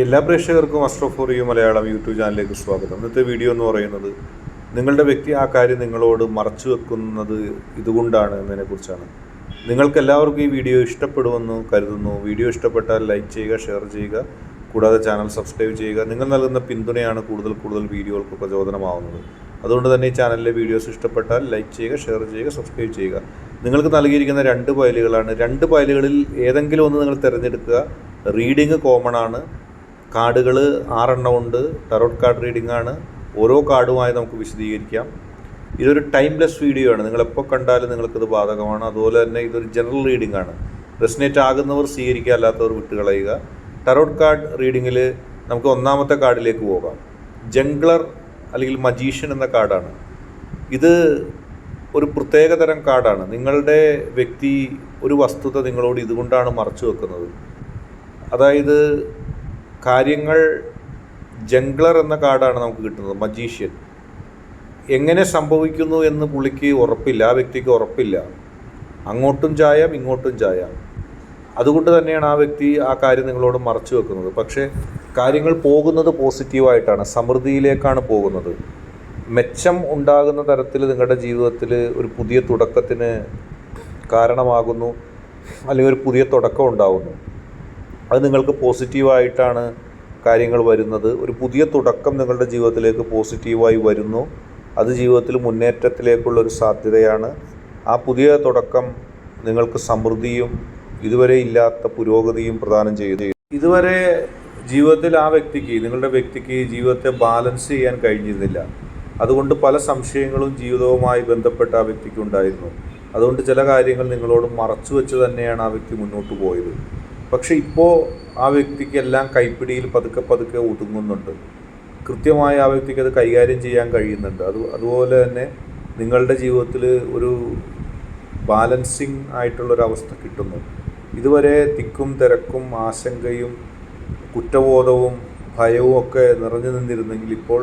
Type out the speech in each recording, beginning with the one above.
എല്ലാ പ്രേക്ഷകർക്കും astro for you Malayalam YouTube ചാനലിലേക്ക് സ്വാഗതം. ഇന്നത്തെ വീഡിയോ എന്ന് പറയുന്നത് നിങ്ങളുടെ വ്യക്തി ആ കാര്യം നിങ്ങളോട് മറച്ചു വെക്കുന്നത് ഇതുകൊണ്ടാണ് എന്നതിനെക്കുറിച്ചാണ്. നിങ്ങൾക്ക് എല്ലാവർക്കും ഈ വീഡിയോ ഇഷ്ടപ്പെടുമെന്ന് കരുതുന്നു. വീഡിയോ ഇഷ്ടപ്പെട്ടാൽ ലൈക്ക് ചെയ്യുക, ഷെയർ ചെയ്യുക, കൂടാതെ ചാനൽ സബ്സ്ക്രൈബ് ചെയ്യുക. നിങ്ങൾ നൽകുന്ന പിന്തുണയാണ് കൂടുതൽ വീഡിയോകൾക്ക് പ്രചോദനമാവുന്നത്. അതുകൊണ്ട് തന്നെ ഈ ചാനലിലെ വീഡിയോസ് ഇഷ്ടപ്പെട്ടാൽ ലൈക്ക് ചെയ്യുക, ഷെയർ ചെയ്യുക, സബ്സ്ക്രൈബ് ചെയ്യുക. നിങ്ങൾക്ക് നൽകിയിരിക്കുന്ന 2 ഫയലുകളാണ്. 2 ഫയലുകളിൽ ഏതെങ്കിലും ഒന്ന് നിങ്ങൾ തിരഞ്ഞെടുക്കുക. റീഡിങ് കോമൺ ആണ്. കാർഡുകൾ 6 എണ്ണം ഉണ്ട്. ടാരോട്ട് കാർഡ് റീഡിംഗ് ആണ്. ഓരോ കാർഡുമായി നമുക്ക് വിശദീകരിക്കാം. ഇതൊരു ടൈംലെസ് വീഡിയോ ആണ്. നിങ്ങളെപ്പോൾ കണ്ടാലും നിങ്ങൾക്കിത് ബാധകമാണ്. അതുപോലെ തന്നെ ഇതൊരു ജനറൽ റീഡിംഗ് ആണ്. റെസനേറ്റ് ആകുന്നവർ സ്വീകരിക്കുക, അല്ലാത്തവർ വിട്ടുകളയുക. ടാരോട്ട് കാർഡ് റീഡിങ്ങിൽ നമുക്ക് ഒന്നാമത്തെ കാർഡിലേക്ക് പോകാം. ജംഗ്ലർ അല്ലെങ്കിൽ മജീഷ്യൻ എന്ന കാർഡാണ്. ഇത് ഒരു പ്രത്യേകതരം കാർഡാണ്. നിങ്ങളുടെ വ്യക്തി ഒരു വസ്തുത നിങ്ങളോട് ഇതുകൊണ്ടാണ് മറച്ചു വെക്കുന്നത്. അതായത് കാര്യങ്ങൾ ജംഗ്ലർ എന്ന കാർഡാണ് നമുക്ക് കിട്ടുന്നത്. മജീഷ്യൻ എങ്ങനെ സംഭവിക്കുന്നു എന്ന് പുള്ളിക്ക് ഉറപ്പില്ല, ആ വ്യക്തിക്ക് ഉറപ്പില്ല. അങ്ങോട്ടും ചായാം ഇങ്ങോട്ടും ചായാം. അതുകൊണ്ട് തന്നെയാണ് ആ വ്യക്തി ആ കാര്യം നിങ്ങളോട് മറച്ചു വെക്കുന്നത്. പക്ഷേ കാര്യങ്ങൾ പോകുന്നത് പോസിറ്റീവായിട്ടാണ്, സമൃദ്ധിയിലേക്കാണ് പോകുന്നത്. മെച്ചം ഉണ്ടാകുന്ന തരത്തിൽ നിങ്ങളുടെ ജീവിതത്തിൽ ഒരു പുതിയ തുടക്കത്തിന് കാരണമാകുന്നു, അല്ലെങ്കിൽ ഒരു പുതിയ തുടക്കം ഉണ്ടാകുന്നു. അത് നിങ്ങൾക്ക് പോസിറ്റീവായിട്ടാണ് കാര്യങ്ങൾ വരുന്നത്. ഒരു പുതിയ തുടക്കം നിങ്ങളുടെ ജീവിതത്തിലേക്ക് പോസിറ്റീവായി വരുന്നു. അത് ജീവിതത്തിൽ മുന്നേറ്റത്തിലേക്കുള്ളൊരു സാധ്യതയാണ്. ആ പുതിയ തുടക്കം നിങ്ങൾക്ക് സമൃദ്ധിയും ഇതുവരെ ഇല്ലാത്ത പുരോഗതിയും പ്രദാനം ചെയ്യുന്നു. ഇതുവരെ ജീവിതത്തിൽ ആ വ്യക്തിക്ക്, നിങ്ങളുടെ വ്യക്തിക്ക് ജീവിതത്തെ ബാലൻസ് ചെയ്യാൻ കഴിഞ്ഞിരുന്നില്ല. അതുകൊണ്ട് പല സംശയങ്ങളും ജീവിതവുമായി ബന്ധപ്പെട്ട ആ വ്യക്തിക്ക് ഉണ്ടായിരുന്നു. അതുകൊണ്ട് ചില കാര്യങ്ങൾ നിങ്ങളോട് മറച്ചു വെച്ച് തന്നെയാണ് ആ വ്യക്തി മുന്നോട്ട് പോയത്. പക്ഷേ ഇപ്പോൾ ആ വ്യക്തിക്ക് എല്ലാം കൈപ്പിടിയിൽ പതുക്കെ ഒതുങ്ങുന്നുണ്ട്. കൃത്യമായി ആ വ്യക്തിക്ക് അത് കൈകാര്യം ചെയ്യാൻ കഴിയുന്നുണ്ട്. അതുപോലെ തന്നെ നിങ്ങളുടെ ജീവിതത്തിൽ ഒരു ബാലൻസിങ് ആയിട്ടുള്ളൊരവസ്ഥ കിട്ടുന്നു. ഇതുവരെ തിക്കും തിരക്കും ആശങ്കയും കുറ്റബോധവും ഭയവും ഒക്കെ നിറഞ്ഞു നിന്നിരുന്നെങ്കിൽ ഇപ്പോൾ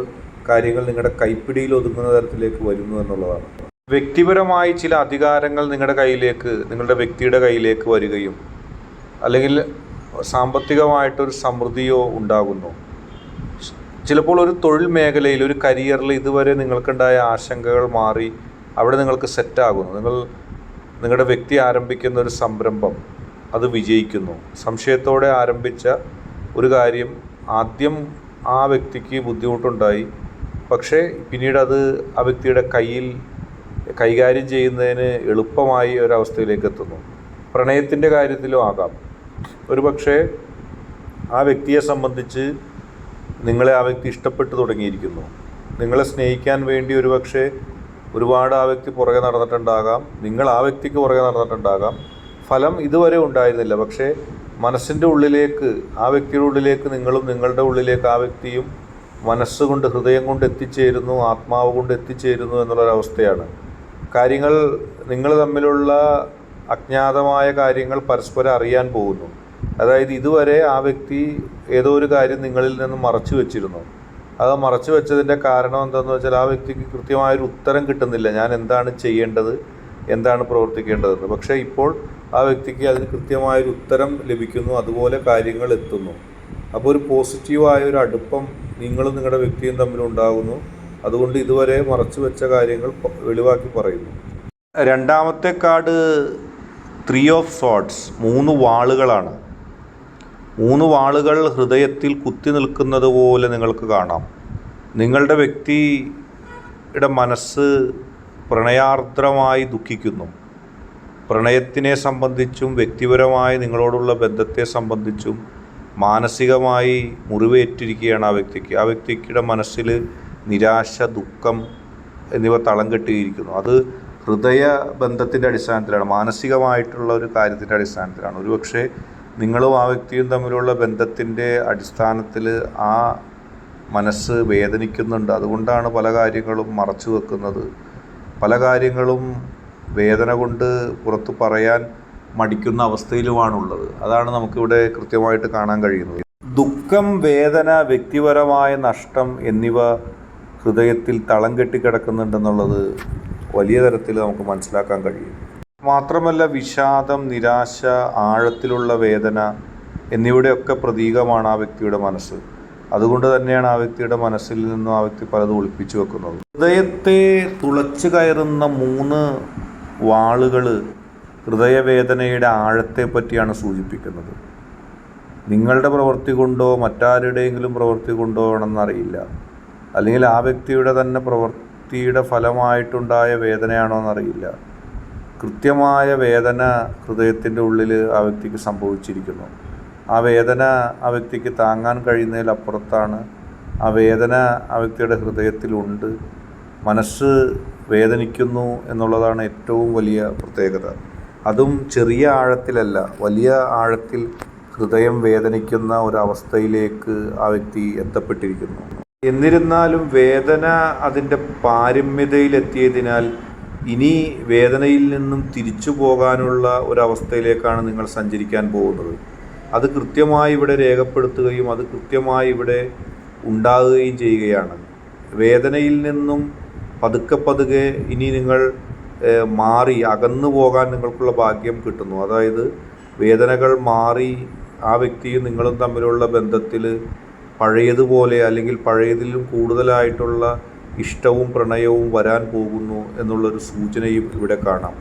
കാര്യങ്ങൾ നിങ്ങളുടെ കൈപ്പിടിയിൽ ഒതുങ്ങുന്ന തരത്തിലേക്ക് വരുന്നു എന്നുള്ളതാണ്. വ്യക്തിപരമായി ചില അധികാരങ്ങൾ നിങ്ങളുടെ വ്യക്തിയുടെ കയ്യിലേക്ക് വരികയും അല്ലെങ്കിൽ സാമ്പത്തികമായിട്ടൊരു സമൃദ്ധിയോ ഉണ്ടാകുന്നു. ചിലപ്പോൾ ഒരു തൊഴിൽ മേഖലയിൽ, ഒരു കരിയറിൽ ഇതുവരെ നിങ്ങൾക്കുണ്ടായ ആശങ്കകൾ മാറി അവിടെ നിങ്ങൾക്ക് സെറ്റാകുന്നു. നിങ്ങളുടെ വ്യക്തി ആരംഭിക്കുന്ന ഒരു സംരംഭം അത് വിജയിക്കുന്നു. സംശയത്തോടെ ആരംഭിച്ച ഒരു കാര്യം ആദ്യം ആ വ്യക്തിക്ക് ബുദ്ധിമുട്ടുണ്ടായി. പക്ഷേ പിന്നീട് അത് ആ വ്യക്തിയുടെ കയ്യിൽ കൈകാര്യം ചെയ്യുന്നതിന് എളുപ്പമായി ഒരവസ്ഥയിലേക്ക് എത്തുന്നു. പ്രണയത്തിൻ്റെ കാര്യത്തിലും ആകാം. ഒരുപക്ഷെ ആ വ്യക്തിയെ സംബന്ധിച്ച് നിങ്ങളെ ആ വ്യക്തി ഇഷ്ടപ്പെട്ടു തുടങ്ങിയിരിക്കുന്നു. നിങ്ങളെ സ്നേഹിക്കാൻ വേണ്ടി ഒരുപക്ഷെ ഒരുപാട് ആ വ്യക്തി പുറകെ നടന്നിട്ടുണ്ടാകാം. നിങ്ങൾ ആ വ്യക്തിക്ക് പുറകെ നടന്നിട്ടുണ്ടാകാം. ഫലം ഇതുവരെ ഉണ്ടായിരുന്നില്ല. പക്ഷേ മനസ്സിൻ്റെ ഉള്ളിലേക്ക്, ആ വ്യക്തിയുടെ ഉള്ളിലേക്ക് നിങ്ങളും നിങ്ങളുടെ ഉള്ളിലേക്ക് ആ വ്യക്തിയും മനസ്സുകൊണ്ട്, ഹൃദയം കൊണ്ട് എത്തിച്ചേരുന്നു, ആത്മാവ് കൊണ്ട് എത്തിച്ചേരുന്നു എന്നുള്ളൊരവസ്ഥയാണ്. കാര്യങ്ങൾ, നിങ്ങൾ തമ്മിലുള്ള അജ്ഞാതമായ കാര്യങ്ങൾ പരസ്പരം അറിയാൻ പോകുന്നു. അതായത് ഇതുവരെ ആ വ്യക്തി ഏതോ ഒരു കാര്യം നിങ്ങളിൽ നിന്ന് മറച്ചു വെച്ചിരുന്നു. അത് മറച്ചു വെച്ചതിൻ്റെ കാരണം എന്താണെന്ന് വെച്ചാൽ ആ വ്യക്തിക്ക് കൃത്യമായൊരു ഉത്തരം കിട്ടുന്നില്ല. ഞാൻ എന്താണ് ചെയ്യേണ്ടത്, എന്താണ് പ്രവർത്തിക്കേണ്ടതെന്ന്. പക്ഷേ ഇപ്പോൾ ആ വ്യക്തിക്ക് അതിന് കൃത്യമായൊരു ഉത്തരം ലഭിക്കുന്നു. അതുപോലെ കാര്യങ്ങൾ എത്തുന്നു. അപ്പോൾ ഒരു പോസിറ്റീവായ ഒരു അടുപ്പം നിങ്ങളും നിങ്ങളുടെ വ്യക്തിയും തമ്മിലുണ്ടാകുന്നു. അതുകൊണ്ട് ഇതുവരെ മറച്ചു വെച്ച കാര്യങ്ങൾ വെളിവാക്കി പറയുന്നു. രണ്ടാമത്തെ കാർഡ് 3 ഓഫ് സോർഡ്സ്, 3 വാളുകളാണ്. 3 വാളുകൾ ഹൃദയത്തിൽ കുത്തി നിൽക്കുന്നത് പോലെ നിങ്ങൾക്ക് കാണാം. നിങ്ങളുടെ വ്യക്തിയുടെ മനസ്സ് പ്രണയാർദ്രമായി ദുഃഖിക്കുന്നു. പ്രണയത്തിനെ സംബന്ധിച്ചും വ്യക്തിപരമായി നിങ്ങളോടുള്ള ബന്ധത്തെ സംബന്ധിച്ചും മാനസികമായി മുറിവേറ്റിരിക്കുകയാണ് ആ വ്യക്തിക്ക്. ആ വ്യക്തിയുടെ മനസ്സിൽ നിരാശ, ദുഃഖം എന്നിവ തളം കെട്ടിയിരിക്കുന്നു. അത് ഹൃദയ ബന്ധത്തിൻ്റെ അടിസ്ഥാനത്തിലാണ്, മാനസികമായിട്ടുള്ള ഒരു കാര്യത്തിൻ്റെ അടിസ്ഥാനത്തിലാണ്. ഒരുപക്ഷെ നിങ്ങളും ആ വ്യക്തിയും തമ്മിലുള്ള ബന്ധത്തിൻ്റെ അടിസ്ഥാനത്തിൽ ആ മനസ്സ് വേദനിക്കുന്നുണ്ട്. അതുകൊണ്ടാണ് പല കാര്യങ്ങളും മറച്ചു വെക്കുന്നത്. പല കാര്യങ്ങളും വേദന കൊണ്ട് പുറത്ത് പറയാൻ മടിക്കുന്ന അവസ്ഥയിലുമാണുള്ളത്. അതാണ് നമുക്കിവിടെ കൃത്യമായിട്ട് കാണാൻ കഴിയുന്നത്. ദുഃഖം, വേദന, വ്യക്തിപരമായ നഷ്ടം എന്നിവ ഹൃദയത്തിൽ തളം കെട്ടിക്കിടക്കുന്നുണ്ടെന്നുള്ളത് വലിയ തരത്തിൽ നമുക്ക് മനസ്സിലാക്കാൻ കഴിയും. മാത്രമല്ല വിഷാദം, നിരാശ, ആഴത്തിലുള്ള വേദന എന്നിവയുടെയൊക്കെ പ്രതീകമാണ് ആ വ്യക്തിയുടെ മനസ്സ്. അതുകൊണ്ട് തന്നെയാണ് ആ വ്യക്തിയുടെ മനസ്സിൽ നിന്നും ആ വ്യക്തി പലതും ഒളിപ്പിച്ചു വെക്കുന്നത്. ഹൃദയത്തെ തുളച്ചു കയറുന്ന 3 വാളുകൾ ഹൃദയവേദനയുടെ ആഴത്തെ പറ്റിയാണ് സൂചിപ്പിക്കുന്നത്. നിങ്ങളുടെ പ്രവൃത്തി കൊണ്ടോ മറ്റാരുടെയെങ്കിലും പ്രവൃത്തി കൊണ്ടോ ആണെന്നറിയില്ല, അല്ലെങ്കിൽ ആ വ്യക്തിയുടെ തന്നെ പ്രവൃത്തിയുടെ ഫലമായിട്ടുണ്ടായ വേദനയാണോ എന്നറിയില്ല. കൃത്യമായ വേദന ഹൃദയത്തിൻ്റെ ഉള്ളിൽ ആ വ്യക്തിക്ക് സംഭവിച്ചിരിക്കുന്നു. ആ വേദന ആ വ്യക്തിക്ക് താങ്ങാൻ കഴിയുന്നതിലപ്പുറത്താണ്. ആ വേദന ആ വ്യക്തിയുടെ ഹൃദയത്തിലുണ്ട്. മനസ്സ് വേദനിക്കുന്നു എന്നുള്ളതാണ് ഏറ്റവും വലിയ പ്രത്യേകത. അതും ചെറിയ ആഴത്തിലല്ല, വലിയ ആഴത്തിൽ ഹൃദയം വേദനിക്കുന്ന ഒരവസ്ഥയിലേക്ക് ആ വ്യക്തി എത്തപ്പെട്ടിരിക്കുന്നു. എന്നിരുന്നാലും വേദന അതിൻ്റെ പാരമ്യതയിലെത്തിയതിനാൽ ഇനി വേദനയിൽ നിന്നും തിരിച്ചു പോകാനുള്ള ഒരവസ്ഥയിലേക്കാണ് നിങ്ങൾ സഞ്ചരിക്കാൻ പോകുന്നത്. അത് കൃത്യമായി ഇവിടെ രേഖപ്പെടുത്തുകയും അത് കൃത്യമായി ഇവിടെ ഉണ്ടാകുകയും ചെയ്യുകയാണ്. വേദനയിൽ നിന്നും പതുക്കെ പതുക്കെ ഇനി നിങ്ങൾ മാറി അകന്നു പോകാൻ നിങ്ങൾക്കുള്ള ഭാഗ്യം കിട്ടുന്നു. അതായത് വേദനകൾ മാറി ആ വ്യക്തിയും നിങ്ങളും തമ്മിലുള്ള ബന്ധത്തിൽ പഴയതുപോലെ അല്ലെങ്കിൽ പഴയതിലും കൂടുതലായിട്ടുള്ള ഇഷ്ടവും പ്രണയവും വരാൻ പോകുന്നു എന്നുള്ളൊരു സൂചനയും ഇവിടെ കാണാം.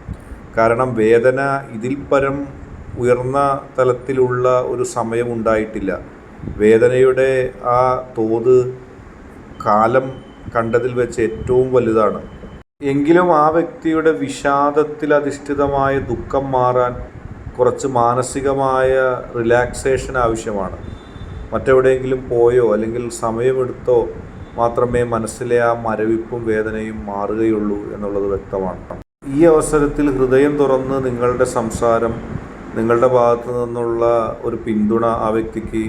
കാരണം വേദന ഇതിൽ പരം ഉയർന്ന തലത്തിലുള്ള ഒരു സമയമുണ്ടായിട്ടില്ല. വേദനയുടെ ആ തോത് കാലം കണ്ടതിൽ വെച്ച് ഏറ്റവും വലുതാണ്. എങ്കിലും ആ വ്യക്തിയുടെ വിഷാദത്തിൽ അധിഷ്ഠിതമായ ദുഃഖം മാറാൻ കുറച്ച് മാനസികമായ റിലാക്സേഷൻ ആവശ്യമാണ്. മറ്റെവിടെയെങ്കിലും പോയോ അല്ലെങ്കിൽ സമയമെടുത്തോ മാത്രമേ മനസ്സിലെ ആ മരവിപ്പും വേദനയും മാറുകയുള്ളൂ എന്നുള്ളത് വ്യക്തമാണ്. ഈ അവസരത്തിൽ ഹൃദയം തുറന്ന് നിങ്ങളുടെ സംസാരം, നിങ്ങളുടെ ഭാഗത്തു നിന്നുള്ള ഒരു പിന്തുണ ആ വ്യക്തിക്ക്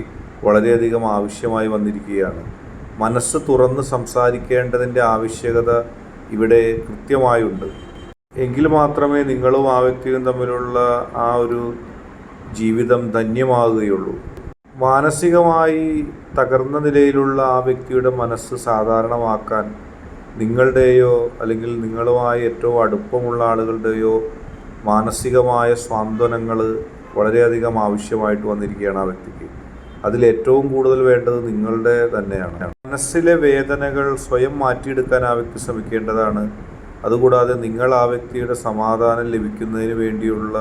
വളരെയധികം ആവശ്യമായി വന്നിരിക്കുകയാണ്. മനസ്സ് തുറന്ന് സംസാരിക്കേണ്ടതിൻ്റെ ആവശ്യകത ഇവിടെ കൃത്യമായുണ്ട്. എങ്കിൽ മാത്രമേ നിങ്ങളും ആ വ്യക്തിയും തമ്മിലുള്ള ആ ഒരു ജീവിതം ധന്യമാകുകയുള്ളൂ. മാനസികമായി തകർന്ന നിലയിലുള്ള ആ വ്യക്തിയുടെ മനസ്സ് സാധാരണമാക്കാൻ നിങ്ങളുടെയോ അല്ലെങ്കിൽ നിങ്ങളുമായി ഏറ്റവും അടുപ്പമുള്ള ആളുകളുടെയോ മാനസികമായ സ്വാന്തനങ്ങൾ വളരെയധികം ആവശ്യമായിട്ട് വന്നിരിക്കുകയാണ് ആ വ്യക്തിക്ക്. അതിലേറ്റവും കൂടുതൽ വേണ്ടത് നിങ്ങളുടെ തന്നെയാണ്. മനസ്സിലെ വേദനകൾ സ്വയം മാറ്റിയെടുക്കാൻ ആ വ്യക്തി ശ്രമിക്കേണ്ടതാണ്. അതുകൂടാതെ നിങ്ങൾ ആ വ്യക്തിയുടെ സമാധാനം ലഭിക്കുന്നതിന് വേണ്ടിയുള്ള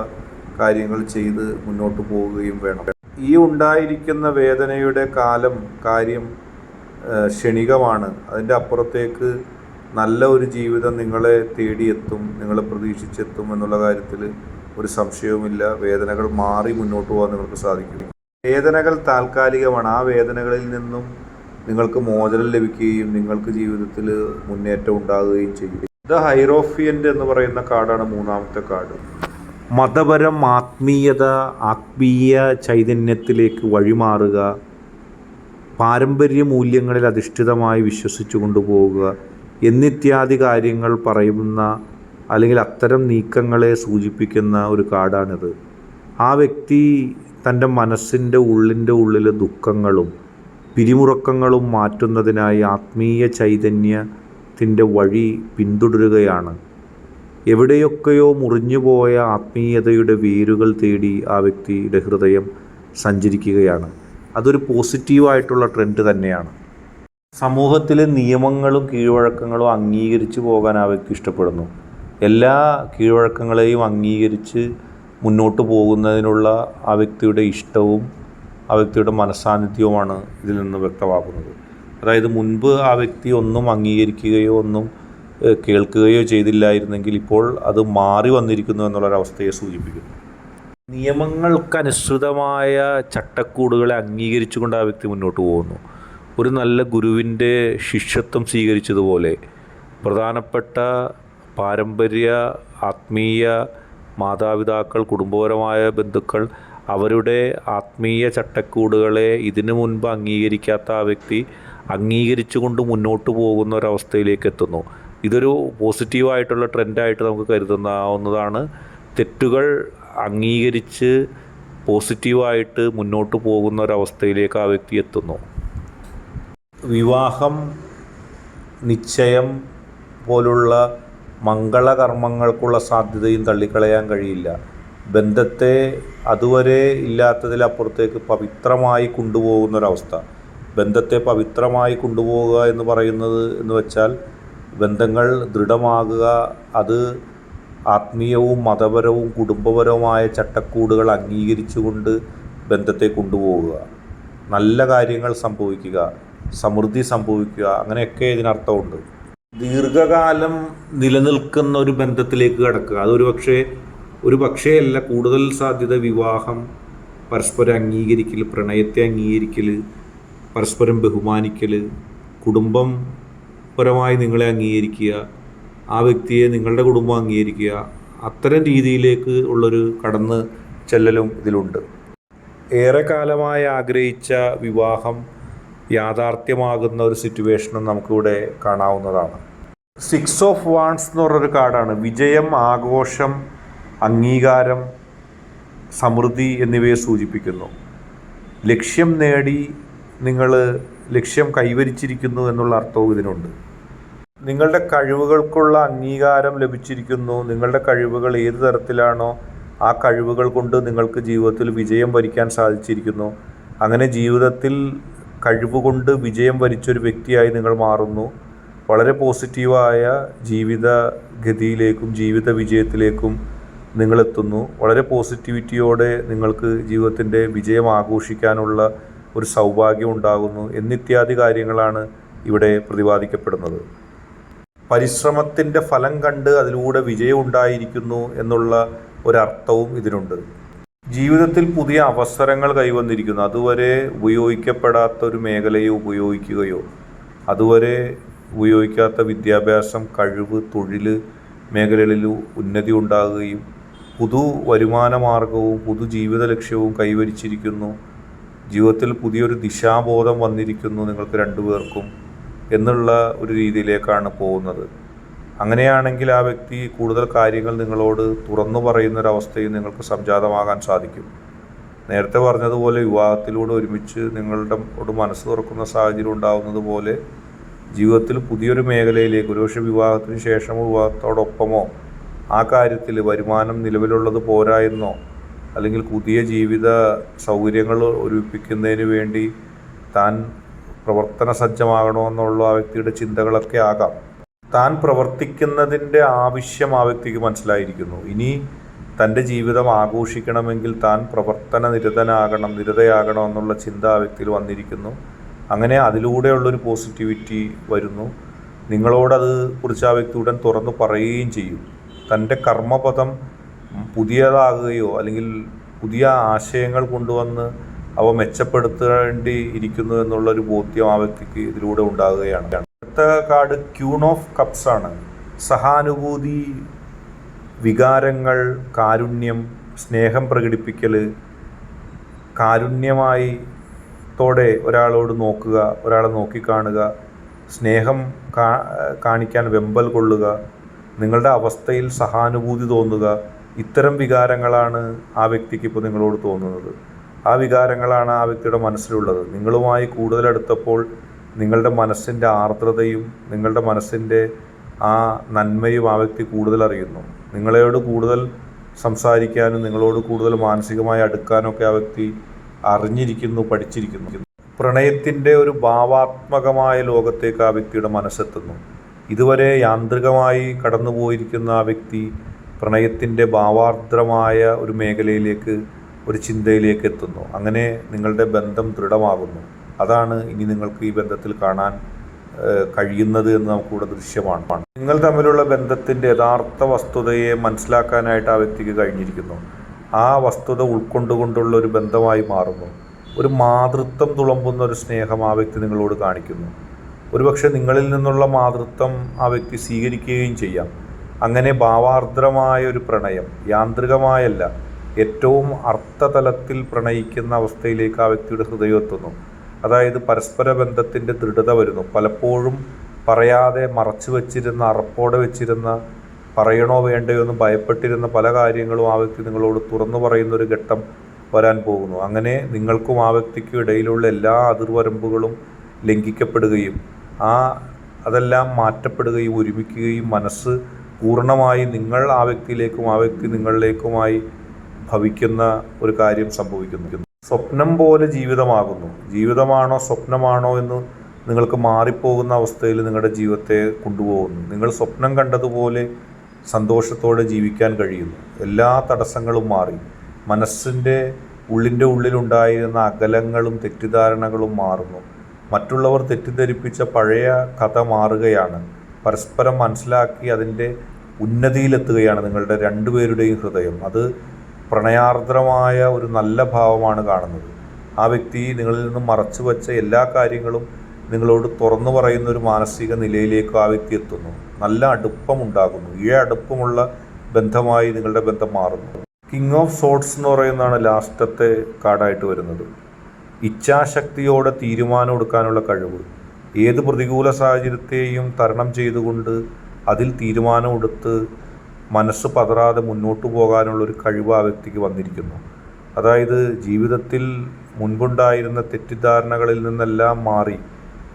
കാര്യങ്ങൾ ചെയ്ത് മുന്നോട്ട് പോവുകയും വേണം. ഈ ഉണ്ടായിരിക്കുന്ന വേദനയുടെ കാര്യം ക്ഷണികമാണ്. അതിൻ്റെ അപ്പുറത്തേക്ക് നല്ല ഒരു ജീവിതം നിങ്ങളെ തേടിയെത്തും, നിങ്ങളെ പ്രതീക്ഷിച്ചെത്തും എന്നുള്ള കാര്യത്തിൽ ഒരു സംശയവുമില്ല. വേദനകൾ മാറി മുന്നോട്ട് പോകാൻ നിങ്ങൾക്ക് സാധിക്കും. വേദനകൾ താൽക്കാലികമാണ്. ആ വേദനകളിൽ നിന്നും നിങ്ങൾക്ക് മോചനം ലഭിക്കുകയും നിങ്ങൾക്ക് ജീവിതത്തിൽ മുന്നേറ്റം ഉണ്ടാകുകയും ചെയ്യും. ദ ഹൈറോഫിയൻ്റ് എന്ന് പറയുന്ന കാർഡാണ് 3ാമത്തെ കാർഡ്. മതപരം ആത്മീയത, ആത്മീയ ചൈതന്യത്തിലേക്ക് വഴിമാറുക, പാരമ്പര്യ മൂല്യങ്ങളിൽ അധിഷ്ഠിതമായി വിശ്വസിച്ചു കൊണ്ടുപോവുക എന്നിത്യാദി കാര്യങ്ങൾ പറയുന്ന അല്ലെങ്കിൽ അത്തരം നീക്കങ്ങളെ സൂചിപ്പിക്കുന്ന ഒരു കാർഡാണിത്. ആ വ്യക്തി തൻ്റെ മനസ്സിൻ്റെ ഉള്ളിലെ ദുഃഖങ്ങളും പിരിമുറുക്കങ്ങളും മാറ്റുന്നതിനായി ആത്മീയ ചൈതന്യത്തിൻ്റെ വഴി പിന്തുടരുകയാണ്. എവിടെയൊക്കെയോ മുറിഞ്ഞുപോയ ആത്മീയതയുടെ വേരുകൾ തേടി ആ വ്യക്തിയുടെ ഹൃദയം സഞ്ചരിക്കുകയാണ്. അതൊരു പോസിറ്റീവായിട്ടുള്ള ട്രെൻഡ് തന്നെയാണ്. സമൂഹത്തിലെ നിയമങ്ങളും കീഴ്വഴക്കങ്ങളും അംഗീകരിച്ചു പോകാൻ ആ വ്യക്തി ഇഷ്ടപ്പെടുന്നു. എല്ലാ കീഴ്വഴക്കങ്ങളെയും അംഗീകരിച്ച് മുന്നോട്ട് പോകുന്നതിനുള്ള ആ വ്യക്തിയുടെ ഇഷ്ടവും ആ വ്യക്തിയുടെ മനസ്സാന്നിധ്യവുമാണ് ഇതിൽ നിന്ന് വ്യക്തമാക്കുന്നത്. അതായത് മുൻപ് ആ വ്യക്തി ഒന്നും അംഗീകരിക്കുകയോ ഒന്നും കേൾക്കുകയോ ചെയ്തില്ലായിരുന്നെങ്കിൽ ഇപ്പോൾ അത് മാറി വന്നിരിക്കുന്നു എന്നുള്ളൊരവസ്ഥയെ സൂചിപ്പിക്കുന്നു. നിയമങ്ങൾക്കനുസൃതമായ ചട്ടക്കൂടുകളെ അംഗീകരിച്ചുകൊണ്ട് ആ വ്യക്തി മുന്നോട്ട് പോകുന്നു. ഒരു നല്ല ഗുരുവിൻ്റെ ശിഷ്യത്വം സ്വീകരിച്ചതുപോലെ പ്രധാനപ്പെട്ട പാരമ്പര്യ ആത്മീയ മാതാപിതാക്കൾ, കുടുംബപരമായ ബന്ധുക്കൾ അവരുടെ ആത്മീയ ചട്ടക്കൂടുകളെ ഇതിനു മുൻപ് അംഗീകരിക്കാത്ത ആ വ്യക്തി അംഗീകരിച്ചുകൊണ്ട് മുന്നോട്ട് പോകുന്ന ഒരവസ്ഥയിലേക്ക് എത്തുന്നു. ഇതൊരു പോസിറ്റീവായിട്ടുള്ള ട്രെൻഡായിട്ട് നമുക്ക് കരുതുന്നതാണ്. തെറ്റുകൾ അംഗീകരിച്ച് പോസിറ്റീവായിട്ട് മുന്നോട്ട് പോകുന്ന ഒരവസ്ഥയിലേക്ക് ആ വ്യക്തി എത്തുന്നു. വിവാഹം, നിശ്ചയം പോലുള്ള മംഗളകർമ്മങ്ങൾക്കുള്ള സാധ്യതയും തള്ളിക്കളയാൻ കഴിയില്ല. ബന്ധത്തെ അതുവരെ ഇല്ലാത്തതിലപ്പുറത്തേക്ക് പവിത്രമായി കൊണ്ടുപോകുന്നൊരവസ്ഥ. ബന്ധത്തെ പവിത്രമായി കൊണ്ടുപോവുക എന്ന് പറയുന്നത് എന്ന് വെച്ചാൽ ബന്ധങ്ങൾ ദൃഢമാകുക, അത് ആത്മീയവും മതപരവും കുടുംബപരവുമായ ചട്ടക്കൂടുകൾ അംഗീകരിച്ചുകൊണ്ട് ബന്ധത്തെ കൊണ്ടുപോവുക, നല്ല കാര്യങ്ങൾ സംഭവിക്കുക, സമൃദ്ധി സംഭവിക്കുക, അങ്ങനെയൊക്കെ ഇതിനർത്ഥമുണ്ട്. ദീർഘകാലം നിലനിൽക്കുന്ന ഒരു ബന്ധത്തിലേക്ക് കടക്കുക, അതൊരു പക്ഷേ അല്ല, കൂടുതൽ സാധ്യത വിവാഹം, പരസ്പരം അംഗീകരിക്കൽ, പ്രണയത്തെ അംഗീകരിക്കൽ, പരസ്പരം ബഹുമാനിക്കൽ, കുടുംബം പരമായി നിങ്ങളെ അംഗീകരിക്കുക, ആ വ്യക്തിയെ നിങ്ങളുടെ കുടുംബം അംഗീകരിക്കുക, അത്തരം രീതിയിലേക്ക് ഉള്ളൊരു കടന്ന് ചെല്ലലും ഇതിലുണ്ട്. ഏറെ കാലമായി ആഗ്രഹിച്ച വിവാഹം യാഥാർത്ഥ്യമാകുന്ന ഒരു സിറ്റുവേഷനും നമുക്കിവിടെ കാണാവുന്നതാണ്. 6 ഓഫ് വാൺസ് എന്ന് പറഞ്ഞൊരു കാർഡാണ്. വിജയം, ആഘോഷം, അംഗീകാരം, സമൃദ്ധി എന്നിവയെ സൂചിപ്പിക്കുന്നു. ലക്ഷ്യം നേടി നിങ്ങൾ ലക്ഷ്യം കൈവരിച്ചിരിക്കുന്നു എന്നുള്ള അർത്ഥവും ഇതിനുണ്ട്. നിങ്ങളുടെ കഴിവുകൾക്കുള്ള അംഗീകാരം ലഭിച്ചിരിക്കുന്നു. നിങ്ങളുടെ കഴിവുകൾ ഏത് തരത്തിലാണോ ആ കഴിവുകൾ കൊണ്ട് നിങ്ങൾക്ക് ജീവിതത്തിൽ വിജയം വരിക്കാൻ സാധിച്ചിരിക്കുന്നു. അങ്ങനെ ജീവിതത്തിൽ കഴിവുകൊണ്ട് വിജയം വരിച്ചൊരു വ്യക്തിയായി നിങ്ങൾ മാറുന്നു. വളരെ പോസിറ്റീവായ ജീവിതഗതിയിലേക്കും ജീവിത വിജയത്തിലേക്കും നിങ്ങളെത്തുന്നു. വളരെ പോസിറ്റിവിറ്റിയോടെ നിങ്ങൾക്ക് ജീവിതത്തിൻ്റെ വിജയം ആഘോഷിക്കാനുള്ള ഒരു സൗഭാഗ്യം ഉണ്ടാകുന്നു എന്നിത്യാദി കാര്യങ്ങളാണ് ഇവിടെ പ്രതിപാദിക്കപ്പെടുന്നത്. പരിശ്രമത്തിൻ്റെ ഫലം കണ്ട് അതിലൂടെ വിജയം ഉണ്ടായിരിക്കുന്നു എന്നുള്ള ഒരർത്ഥവും ഇതിനുണ്ട്. ജീവിതത്തിൽ പുതിയ അവസരങ്ങൾ കൈവന്നിരിക്കുന്നു. അതുവരെ ഉപയോഗിക്കപ്പെടാത്ത ഒരു മേഖലയെ ഉപയോഗിക്കുകയോ അതുവരെ ഉപയോഗിക്കാത്ത വിദ്യാഭ്യാസം, കഴിവ്, തൊഴിൽ മേഖലകളിൽ ഉന്നതി ഉണ്ടാകുകയും പുതു വരുമാന മാർഗവും പുതു ജീവിത ലക്ഷ്യവും കൈവരിച്ചിരിക്കുന്നു. ജീവിതത്തിൽ പുതിയൊരു ദിശാബോധം വന്നിരിക്കുന്നു നിങ്ങൾക്ക് രണ്ടുപേർക്കും എന്നുള്ള ഒരു രീതിയിലേക്കാണ് പോകുന്നത്. അങ്ങനെയാണെങ്കിൽ ആ വ്യക്തി കൂടുതൽ കാര്യങ്ങൾ നിങ്ങളോട് തുറന്നു പറയുന്നൊരവസ്ഥയും നിങ്ങൾക്ക് സംജാതമാകാൻ സാധിക്കും. നേരത്തെ പറഞ്ഞതുപോലെ വിവാഹത്തിലൂടെ ഒരുമിച്ച് നിങ്ങളുടെ മനസ്സ് തുറക്കുന്ന സാഹചര്യം ഉണ്ടാകുന്നത് പോലെ ജീവിതത്തിൽ പുതിയൊരു മേഖലയിലേക്ക്, ഒരുപക്ഷെ വിവാഹത്തിന് ശേഷമോ വിവാഹത്തോടൊപ്പമോ ആ കാര്യത്തിൽ വരുമാനം നിലവിലുള്ളത് പോരാ എന്നോ അല്ലെങ്കിൽ പുതിയ ജീവിത സൗകര്യങ്ങൾ ഒരുമിപ്പിക്കുന്നതിന് വേണ്ടി താൻ പ്രവർത്തന സജ്ജമാകണമെന്നുള്ള ആ വ്യക്തിയുടെ ചിന്തകളൊക്കെ ആകാം. താൻ പ്രവർത്തിക്കുന്നതിൻ്റെ ആവശ്യം ആ വ്യക്തിക്ക് മനസ്സിലായിരിക്കുന്നു. ഇനി തൻ്റെ ജീവിതം ആഘോഷിക്കണമെങ്കിൽ താൻ പ്രവർത്തന നിരതയാകണം എന്നുള്ള ചിന്ത ആ വ്യക്തിയിൽ വന്നിരിക്കുന്നു. അങ്ങനെ അതിലൂടെയുള്ളൊരു പോസിറ്റിവിറ്റി വരുന്നു. നിങ്ങളോടത് കുറിച്ച് ആ വ്യക്തി ഉടൻ തുറന്നു പറയുകയും ചെയ്യും. തൻ്റെ കർമ്മപദം പുതിയതാകുകയോ അല്ലെങ്കിൽ പുതിയ ആശയങ്ങൾ കൊണ്ടുവന്ന് അവ മെച്ചപ്പെടുത്തേണ്ടി ഇരിക്കുന്നു എന്നുള്ളൊരു ബോധ്യം ആ വ്യക്തിക്ക് ഇതിലൂടെ ഉണ്ടാകുകയാണ്. അടുത്ത കാർഡ് ക്യൂൺ ഓഫ് കപ്സ് ആണ്. സഹാനുഭൂതി, വികാരങ്ങൾ, കാരുണ്യം, സ്നേഹം പ്രകടിപ്പിക്കൽ, കാരുണ്യമായി ഒരാളോട് നോക്കുക, ഒരാളെ നോക്കിക്കാണുക, സ്നേഹം കാണിക്കാൻ വെമ്പൽ കൊള്ളുക, നിങ്ങളുടെ അവസ്ഥയിൽ സഹാനുഭൂതി തോന്നുക, ഇത്തരം വികാരങ്ങളാണ് ആ വ്യക്തിക്ക് ഇപ്പോൾ നിങ്ങളോട് തോന്നുന്നത്. ആ വികാരങ്ങളാണ് ആ വ്യക്തിയുടെ മനസ്സിലുള്ളത്. നിങ്ങളുമായി കൂടുതൽ അടുത്തപ്പോൾ നിങ്ങളുടെ മനസ്സിൻ്റെ ആർദ്രതയും നിങ്ങളുടെ മനസ്സിൻ്റെ ആ നന്മയും ആ വ്യക്തി കൂടുതൽ അറിയുന്നു. നിങ്ങളോട് കൂടുതൽ സംസാരിക്കാനും നിങ്ങളോട് കൂടുതൽ മാനസികമായി അടുക്കാനൊക്കെ ആ വ്യക്തി അറിഞ്ഞിരിക്കുന്നു, പഠിച്ചിരിക്കുന്നു. പ്രണയത്തിൻ്റെ ഒരു ഭാവാത്മകമായ ലോകത്തേക്ക് ആ വ്യക്തിയുടെ മനസ്സെത്തുന്നു. ഇതുവരെ യാന്ത്രികമായി കടന്നുപോയിരിക്കുന്ന ആ വ്യക്തി പ്രണയത്തിൻ്റെ ഭാവാർദ്രമായ ഒരു മേഖലയിലേക്ക്, ഒരു ചിന്തയിലേക്ക് എത്തുന്നു. അങ്ങനെ നിങ്ങളുടെ ബന്ധം ദൃഢമാകുന്നു. അതാണ് ഇനി നിങ്ങൾക്ക് ഈ ബന്ധത്തിൽ കാണാൻ കഴിയുന്നത് എന്ന് നമുക്കിവിടെ ദൃശ്യമാണ്. നിങ്ങൾ തമ്മിലുള്ള ബന്ധത്തിൻ്റെ യഥാർത്ഥ വസ്തുതയെ മനസ്സിലാക്കാനായിട്ട് ആ വ്യക്തിക്ക് കഴിഞ്ഞിരിക്കുന്നു. ആ വസ്തുത ഉൾക്കൊണ്ടുകൊണ്ടുള്ള ഒരു ബന്ധമായി മാറുന്നു. ഒരു മാതൃത്വം തുളുമ്പുന്ന ഒരു സ്നേഹം ആ വ്യക്തി നിങ്ങളോട് കാണിക്കുന്നു. ഒരുപക്ഷെ നിങ്ങളിൽ നിന്നുള്ള മാതൃത്വം ആ വ്യക്തി സ്വീകരിക്കുകയും ചെയ്യാം. അങ്ങനെ ഭാവാർദ്രമായ ഒരു പ്രണയം, യാന്ത്രികമായല്ല, ഏറ്റവും അർത്ഥതലത്തിൽ പ്രണയിക്കുന്ന അവസ്ഥയിലേക്ക് ആ വ്യക്തിയുടെ ഹൃദയം എത്തുന്നു. അതായത് പരസ്പര ബന്ധത്തിൻ്റെ ദൃഢത വരുന്നു. പലപ്പോഴും പറയാതെ മറച്ചു വച്ചിരുന്ന, അറപ്പോടെ വെച്ചിരുന്ന, പറയണോ വേണ്ടയോ എന്ന് ഭയപ്പെട്ടിരുന്ന പല കാര്യങ്ങളും ആ വ്യക്തി നിങ്ങളോട് തുറന്നു പറയുന്നൊരു ഘട്ടം വരാൻ പോകുന്നു. അങ്ങനെ നിങ്ങൾക്കും ആ വ്യക്തിക്കും ഇടയിലുള്ള എല്ലാ അതിർവരമ്പുകളും ലംഘിക്കപ്പെടുകയും അതെല്ലാം മാറ്റപ്പെടുകയും ഒരുമിക്കുകയും മനസ്സ് പൂർണ്ണമായി നിങ്ങൾ ആ വ്യക്തിയിലേക്കും ആ വ്യക്തി നിങ്ങളിലേക്കുമായി ഭവിക്കുന്ന ഒരു കാര്യം സംഭവിക്കുന്നു. സ്വപ്നം പോലെ ജീവിതമാകുന്നു. ജീവിതമാണോ സ്വപ്നമാണോ എന്ന് നിങ്ങൾക്ക് മാറിപ്പോകുന്ന അവസ്ഥയിൽ നിങ്ങളുടെ ജീവിതത്തെ കൊണ്ടുപോകുന്നു. നിങ്ങൾ സ്വപ്നം കണ്ടതുപോലെ സന്തോഷത്തോടെ ജീവിക്കാൻ കഴിയുന്നു. എല്ലാ തടസ്സങ്ങളും മാറി മനസ്സിൻ്റെ ഉള്ളിലുണ്ടായിരുന്ന അകലങ്ങളും തെറ്റിദ്ധാരണകളും മാറുന്നു. മറ്റുള്ളവർ തെറ്റിദ്ധരിപ്പിച്ച പഴയ കഥ മാറുകയാണ്. പരസ്പരം മനസ്സിലാക്കി അതിൻ്റെ ഉന്നതിയിലെത്തുകയാണ് നിങ്ങളുടെ രണ്ടുപേരുടെയും ഹൃദയം. അത് പ്രണയാർദ്രമായ ഒരു നല്ല ഭാവമാണ് കാണുന്നത്. ആ വ്യക്തി നിങ്ങളിൽ നിന്നും മറച്ചു വച്ച എല്ലാ കാര്യങ്ങളും നിങ്ങളോട് തുറന്നു പറയുന്ന ഒരു മാനസിക നിലയിലേക്ക് ആ വ്യക്തി എത്തുന്നു. നല്ല അടുപ്പമുണ്ടാകുന്നു. അടുപ്പമുള്ള ബന്ധമായി നിങ്ങളുടെ ബന്ധം മാറുന്നു. കിങ് ഓഫ് സോർഡ്സ് എന്ന് പറയുന്നതാണ് ലാസ്റ്റത്തെ കാർഡായിട്ട് വരുന്നത്. ഇച്ഛാശക്തിയോടെ തീരുമാനം എടുക്കാനുള്ള കഴിവ്. ഏത് പ്രതികൂല സാഹചര്യത്തെയും തരണം ചെയ്തുകൊണ്ട് അതിൽ തീരുമാനമെടുത്ത് മനസ്സ് പതറാതെ മുന്നോട്ട് പോകാനുള്ളൊരു കഴിവ് ആ വ്യക്തിക്ക് വന്നിരിക്കുന്നു. അതായത് ജീവിതത്തിൽ മുൻപുണ്ടായിരുന്ന തെറ്റിദ്ധാരണകളിൽ നിന്നെല്ലാം മാറി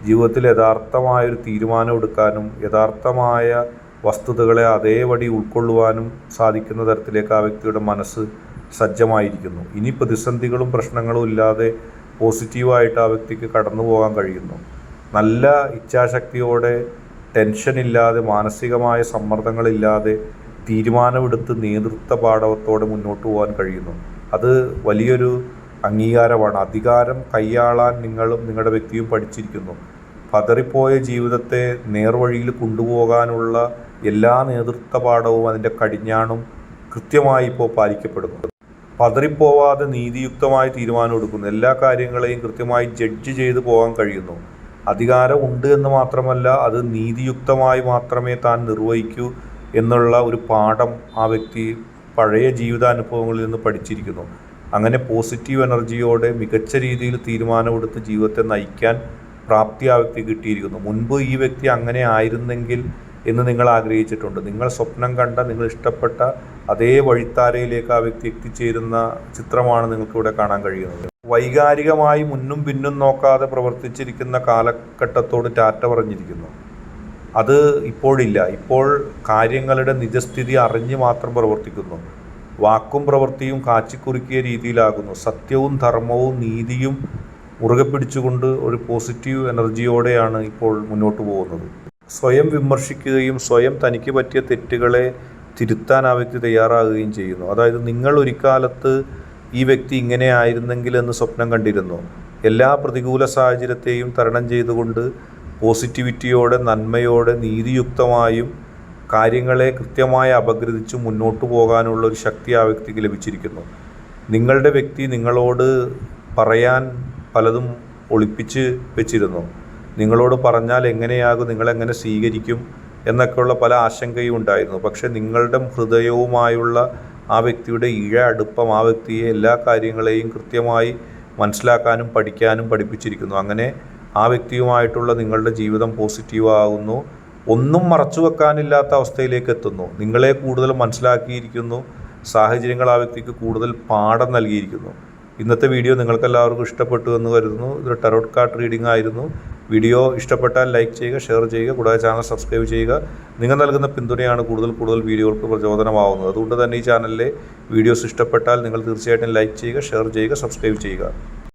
ജീവിതത്തിൽ യഥാർത്ഥമായൊരു തീരുമാനം എടുക്കാനും യഥാർത്ഥമായ വസ്തുതകളെ അതേപടി ഉൾക്കൊള്ളുവാനും സാധിക്കുന്ന തരത്തിലേക്ക് ആ വ്യക്തിയുടെ മനസ്സ് സജ്ജമായിരിക്കുന്നു. ഇനി പ്രതിസന്ധികളും പ്രശ്നങ്ങളും ഇല്ലാതെ പോസിറ്റീവായിട്ട് ആ വ്യക്തിക്ക് കടന്നു പോകാൻ കഴിയുന്നു. നല്ല ഇച്ഛാശക്തിയോടെ ടെൻഷനില്ലാതെ മാനസികമായ സമ്മർദ്ദങ്ങളില്ലാതെ തീരുമാനമെടുത്ത് നേതൃത്വ പാടവത്തോടെ മുന്നോട്ട് പോകാൻ കഴിയുന്നു. അത് വലിയൊരു അംഗീകാരമാണ്. അധികാരം കൈയാളാൻ നിങ്ങളും നിങ്ങളുടെ വ്യക്തിയും പഠിച്ചിരിക്കുന്നു. പതറിപ്പോയ ജീവിതത്തെ നേർവഴിയിൽ കൊണ്ടുപോകാനുള്ള എല്ലാ നേതൃത്വ പാഠവും അതിൻ്റെ കടിഞ്ഞാണും കൃത്യമായി ഇപ്പോൾ പാലിക്കപ്പെടുന്നു. പതറിപ്പോവാതെ നീതിയുക്തമായി തീരുമാനമെടുക്കുന്നു. എല്ലാ കാര്യങ്ങളെയും കൃത്യമായി ജഡ്ജ് ചെയ്ത് പോകാൻ കഴിയുന്നു. അധികാരം ഉണ്ട് എന്ന് മാത്രമല്ല, അത് നീതിയുക്തമായി മാത്രമേ താൻ നിർവഹിക്കൂ എന്നുള്ള ഒരു പാഠം ആ വ്യക്തി പഴയ ജീവിതാനുഭവങ്ങളിൽ നിന്ന് പഠിച്ചിരിക്കുന്നു. അങ്ങനെ പോസിറ്റീവ് എനർജിയോടെ മികച്ച രീതിയിൽ തീരുമാനമെടുത്ത് ജീവിതത്തെ നയിക്കാൻ പ്രാപ്തി ആ വ്യക്തി കിട്ടിയിരിക്കുന്നു. മുൻപ് ഈ വ്യക്തി അങ്ങനെ ആയിരുന്നെങ്കിൽ എന്ന് നിങ്ങൾ ആഗ്രഹിച്ചിട്ടുണ്ട്. നിങ്ങൾ സ്വപ്നം കണ്ട, നിങ്ങൾ ഇഷ്ടപ്പെട്ട അതേ വഴിത്താരയിലേക്ക് ആ വ്യക്തി എത്തിച്ചേരുന്ന ചിത്രമാണ് നിങ്ങൾക്കിവിടെ കാണാൻ കഴിയുന്നത്. വൈകാരികമായി മുന്നും പിന്നും നോക്കാതെ പ്രവർത്തിച്ചിരിക്കുന്ന കാലഘട്ടത്തോട് ടാറ്റ പറഞ്ഞിരിക്കുന്നു. അത് ഇപ്പോഴില്ല. ഇപ്പോൾ കാര്യങ്ങളുടെ നിജസ്ഥിതി അറിഞ്ഞ് മാത്രം പ്രവർത്തിക്കുന്നു. വാക്കും പ്രവൃത്തിയും കാച്ചിക്കുറുക്കിയ രീതിയിലാകുന്നു. സത്യവും ധർമ്മവും നീതിയും മുറുകെ പിടിച്ചുകൊണ്ട് ഒരു പോസിറ്റീവ് എനർജിയോടെയാണ് ഇപ്പോൾ മുന്നോട്ട് പോകുന്നത്. സ്വയം വിമർശിക്കുകയും സ്വയം തനിക്ക് പറ്റിയ തെറ്റുകളെ തിരുത്താൻ ആ വ്യക്തി തയ്യാറാകുകയും ചെയ്യുന്നു. അതായത് നിങ്ങൾ ഒരു കാലത്ത് ഈ വ്യക്തി ഇങ്ങനെ ആയിരുന്നെങ്കിൽ എന്ന് സ്വപ്നം കണ്ടിരുന്നു. എല്ലാ പ്രതികൂല സാഹചര്യത്തെയും തരണം ചെയ്തുകൊണ്ട് പോസിറ്റിവിറ്റിയോടെ നന്മയോടെ നീതിയുക്തമായും കാര്യങ്ങളെ കൃത്യമായി അപഗ്രഥിച്ച് മുന്നോട്ട് പോകാനുള്ള ഒരു ശക്തി ആ വ്യക്തിക്ക് ലഭിച്ചിരിക്കുന്നു. നിങ്ങളുടെ വ്യക്തി നിങ്ങളോട് പറയാൻ പലതും ഒളിപ്പിച്ച് വെച്ചിരുന്നു. നിങ്ങളോട് പറഞ്ഞാൽ എങ്ങനെയാകും, നിങ്ങളെങ്ങനെ സ്വീകരിക്കും എന്നൊക്കെയുള്ള പല ആശങ്കയും ഉണ്ടായിരുന്നു. പക്ഷേ നിങ്ങളുടെ ഹൃദയവുമായുള്ള ആ വ്യക്തിയുടെ അടുപ്പം ആ വ്യക്തിയെ എല്ലാ കാര്യങ്ങളെയും കൃത്യമായി മനസ്സിലാക്കാനും പഠിക്കാനും പഠിപ്പിച്ചിരിക്കുന്നു. അങ്ങനെ ആ വ്യക്തിയുമായിട്ടുള്ള നിങ്ങളുടെ ജീവിതം പോസിറ്റീവ് ആകുന്നു. ഒന്നും മറച്ചു വെക്കാനില്ലാത്ത അവസ്ഥയിലേക്ക് എത്തുന്നു. നിങ്ങളെ കൂടുതൽ മനസ്സിലാക്കിയിരിക്കുന്നു. സാഹചര്യങ്ങൾ ആ വ്യക്തിക്ക് കൂടുതൽ പാഠം നൽകിയിരിക്കുന്നു. ഇന്നത്തെ വീഡിയോ നിങ്ങൾക്കെല്ലാവർക്കും ഇഷ്ടപ്പെട്ടു എന്ന് കരുതുന്നു. ഇതൊരു ടാരോട്ട് കാർഡ് റീഡിംഗ് ആയിരുന്നു. വീഡിയോ ഇഷ്ടപ്പെട്ടാൽ ലൈക്ക് ചെയ്യുക, ഷെയർ ചെയ്യുക, കൂടാതെ ചാനൽ സബ്സ്ക്രൈബ് ചെയ്യുക. നിങ്ങൾ നൽകുന്ന പിന്തുണയാണ് കൂടുതൽ വീഡിയോകൾക്ക് പ്രചോദനമാവുന്നത്. അതുകൊണ്ട് തന്നെ ഈ ചാനലിലെ വീഡിയോസ് ഇഷ്ടപ്പെട്ടാൽ നിങ്ങൾ തീർച്ചയായിട്ടും ലൈക്ക് ചെയ്യുക, ഷെയർ ചെയ്യുക, സബ്സ്ക്രൈബ് ചെയ്യുക.